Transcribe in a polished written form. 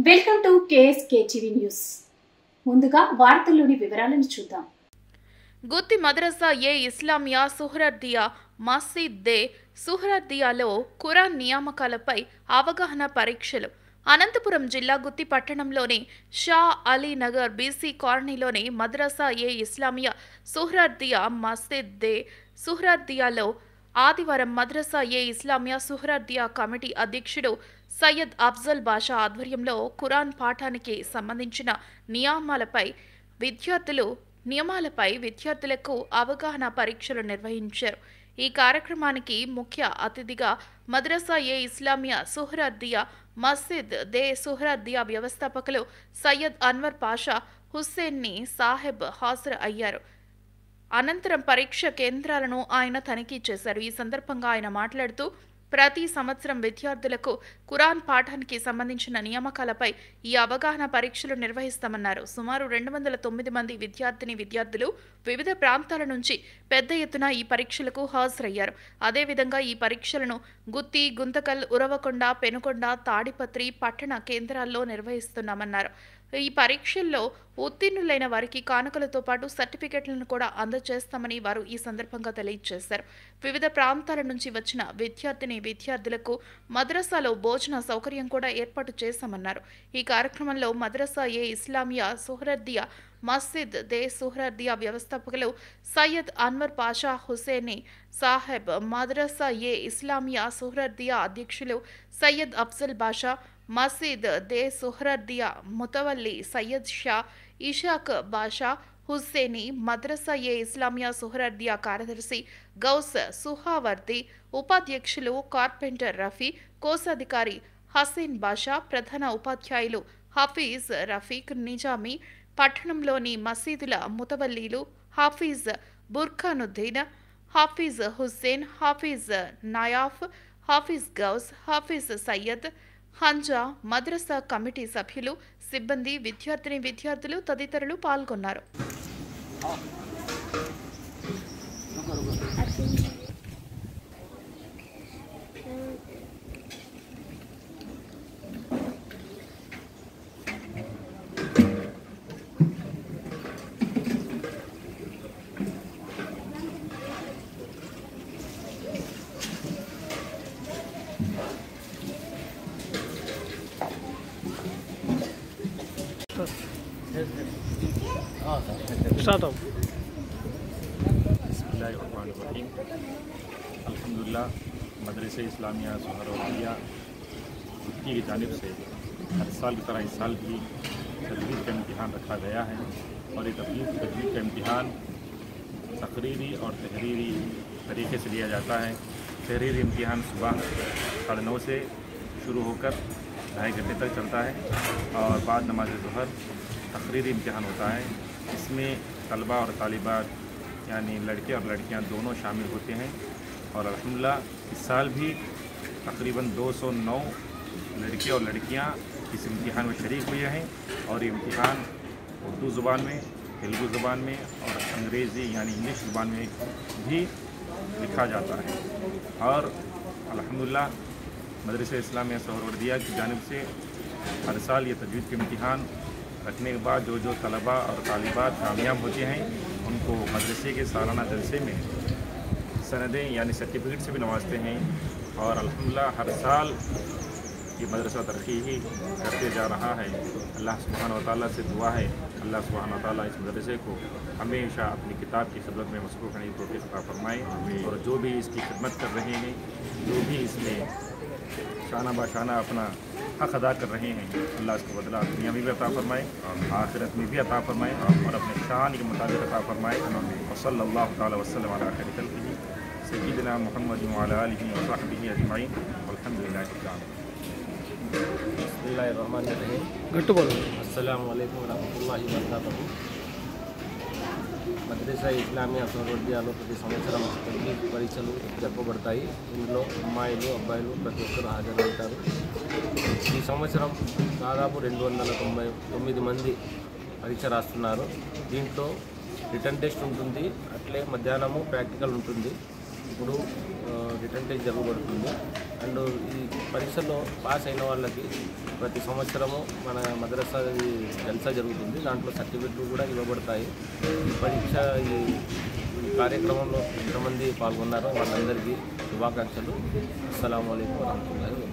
Welcome to KSK TV news. ముందుగా వార్తల్లోని వివరాలను చూద్దాం. గుత్తి మద్రసా ఏ ఇస్లామియా సుహ్రద్దియా మసీద్ దే సుహ్రద్దియాలో ఖురాన్ నియామకాలపై అవగాహన పరీక్షలు. అనంతపురం జిల్లా గుత్తి పట్టణంలోని షా అలీ నగర్ బీసీ కాలనీలోని మద్రసా ఏ ఇస్లామియా సుహ్రద్దియా మసీద్ దే సుహ్రద్దియాలో ఆదివారం మద్రసా ఏ ఇస్లామియా సుహ్రద్దియా కమిటీ అధ్యక్షుడు సయ్యద్ అఫ్జల్ బాషా ఆధ్వర్యంలో ఖురాన్ పాఠానికి సంబంధించిన నియమాలపై విద్యార్థులకు అవగాహన పరీక్షలు నిర్వహించారు. ఈ కార్యక్రమానికి ముఖ్య అతిథిగా మద్రసా ఏ ఇస్లామియా సుహ్రద్దియా మసీద్ దే సుహ్రద్దియా వ్యవస్థాపకులు సయ్యద్ అన్వర్ పాషా హుస్సేన్ని సాహెబ్ హాజరు అయ్యారు. అనంతరం పరీక్ష కేంద్రాలను ఆయన తనిఖీ చేశారు. ఈ సందర్భంగా ఆయన మాట్లాడుతూ, ప్రతి సంవత్సరం విద్యార్థులకు ఖురాన్ పాఠానికి సంబంధించిన నియామకాలపై ఈ అవగాహన పరీక్షలు నిర్వహిస్తామన్నారు. సుమారు 209 మంది విద్యార్థులు వివిధ ప్రాంతాల నుంచి పెద్ద ఎత్తున ఈ పరీక్షలకు హాజరయ్యారు. అదేవిధంగా ఈ పరీక్షలను గుత్తి, గుంతకల్, ఉరవకొండ, పెనుకొండ, తాడిపత్రి పట్టణ కేంద్రాల్లో నిర్వహిస్తున్నామన్నారు. ఈ పరీక్షల్లో ఉత్తీర్ణులైన వారికి కానుకలతో పాటు సర్టిఫికెట్లను కూడా అందజేస్తామని వారు ఈ సందర్భంగా తెలియజేశారు. వివిధ ప్రాంతాల నుంచి వచ్చిన విద్యార్థులకు మద్రసాలో భోజన సౌకర్యం కూడా ఏర్పాటు చేశామన్నారు. ఈ కార్యక్రమంలో మద్రసా ఏ ఇస్లామియా సుహ్రద్దియా మసీద్ దే సుహ్రద్దియా వ్యవస్థాపకులు సయ్యద్ అన్వర్ పాషా హుస్సేని సాహెబ్, మద్రసా ఏ ఇస్లామియా సుహ్రద్దియా అధ్యక్షులు సయ్యద్ అఫ్జల్ బాషా, మసీద్ దే సుహ్రద్దియా ముతవల్లి సయ్యద్ షా ఇషాక్ బాషా హుస్సేని, మద్రసా ఏ ఇస్లామియా సుహ్రద్దియా కార్యదర్శి గౌస్ సుహావర్ది, ఉపాధ్యక్షులు కార్పెంటర్ రఫీ, కోశాధికారి హసీన్ బాషా, ప్రధాన ఉపాధ్యాయులు హఫీజ్ రఫీక్ నిజామీ, పట్టణంలోని మసీదుల ముతవల్లీలు హాఫీజ్ బుర్ఖానుద్దీన్, హాఫీజ్ హుస్సేన్, హాఫీజ్ నయాఫ్, హాఫీజ్ గౌస్, హాఫీజ్ సయ్యద్, హంజా, మద్రసా కమిటీ సభ్యులు, సిబ్బంది, విద్యార్థులు తదితరులు పాల్గొన్నారు. बिस्मिल्लाहिर्रहमानिर्रहीम। अल्हम्दुलिल्लाह मदरसा इस्लामिया सुहरद्दिया गुत्ती की जानिब से हर साल की तरह इस साल भी तजवीज़ का इम्तिहान रखा गया है और ये तजवीज़ का इम्तिहान तकरीरी और तहरीरी तरीके से लिया जाता है। तहरीरी इम्तिहान सुबह 9:30 से शुरू होकर 2.5 घंटे तक चलता है और बाद नमाज ज़ुहर तकरीरी इम्तिहान होता है। इसमें तलबा और तालिबात यानी लड़के और लड़कियां दोनों शामिल होते हैं और अल्हम्दुलिल्लाह इस साल भी तकरीबन 209 लड़के और लड़कियां इस इम्तिहान में शरीक हुए हैं और ये इम्तिहान उर्दू ज़ुबान में, तेलुगु ज़ुबान में और अंग्रेज़ी यानी इंग्लिश ज़ुबान में भी लिखा जाता है। और अल्हम्दुलिल्लाह मदरसा इस्लामिया सुहरद्दिया की जानिब से हर साल ये तजवीज़ के इम्तिहान रखने के बाद जो तलबा और तालिबात कामयाब होते हैं उनको मदरसे के सालाना जलसे में सनदें यानी सर्टिफिकेट से भी नवाजते हैं और अल्हम्दुलिल्लाह हर साल ये मदरसा तरक्की ही करते जा रहा है। अल्लाह सुब्हानहू व तआला से दुआ है अल्लाह सुब्हानहू व तआला इस मदरसे को हमेशा अपनी किताब की खिदमत में मसरूफ़ रहने की तौफ़ीक़ अता फरमाए और जो भी इसकी खिदमत कर रहे हैं, जो भी इसमें शाना बाशाना अपना हक़ अदा कर रहे हैं, अल्लाह इसको बदला दुनिया में भी अता फरमाए, आखिरत में भी अता फरमाए और अपने शान के मुताबिक अता फरमाए। सल्लल्लाहु तआला वसल्लम अला खैरि खल्क़िही सय्यिदिना मुहम्मद व अला आलिहि व सहबिही अजमईन वल्हम्दुलिल्लाहि रब्बिल आलमीन। बिस्मिल्लाहिर्रहमानिर्रहीम। अस्सलामु अलैकुम वरहमतुल्लाहि वबरकातुहू। మద్రసా ఇస్లామియా సుహరద్దియాలో ప్రతి సంవత్సరం తజ్వీద్ పరీక్షలు జరపబడతాయి. ఇందులో అమ్మాయిలు అబ్బాయిలు ప్రతి ఒక్కరు హాజరవుతారు. ఈ సంవత్సరం దాదాపు 299 మంది పరీక్ష రాస్తున్నారు. దీంట్లో రిటర్న్ టెస్ట్ ఉంటుంది, అట్లే మధ్యాహ్నము ప్రాక్టికల్ ఉంటుంది. ఇప్పుడు రిటర్న్ టెస్ట్ జరగబడుతుంది. అండ్ ఈ పరీక్షల్లో పాస్ అయిన వాళ్ళకి ప్రతి సంవత్సరము మన మద్రసా జల్సా జరుగుతుంది. దాంట్లో సర్టిఫికెట్లు కూడా ఇవ్వబడతాయి. ఈ పరీక్ష ఈ కార్యక్రమంలో ఎంతమంది పాల్గొన్నారో వాళ్ళందరికీ శుభాకాంక్షలు. అస్సలాము అలైకుం వరహమతుల్లాహి వబరకాతుహు.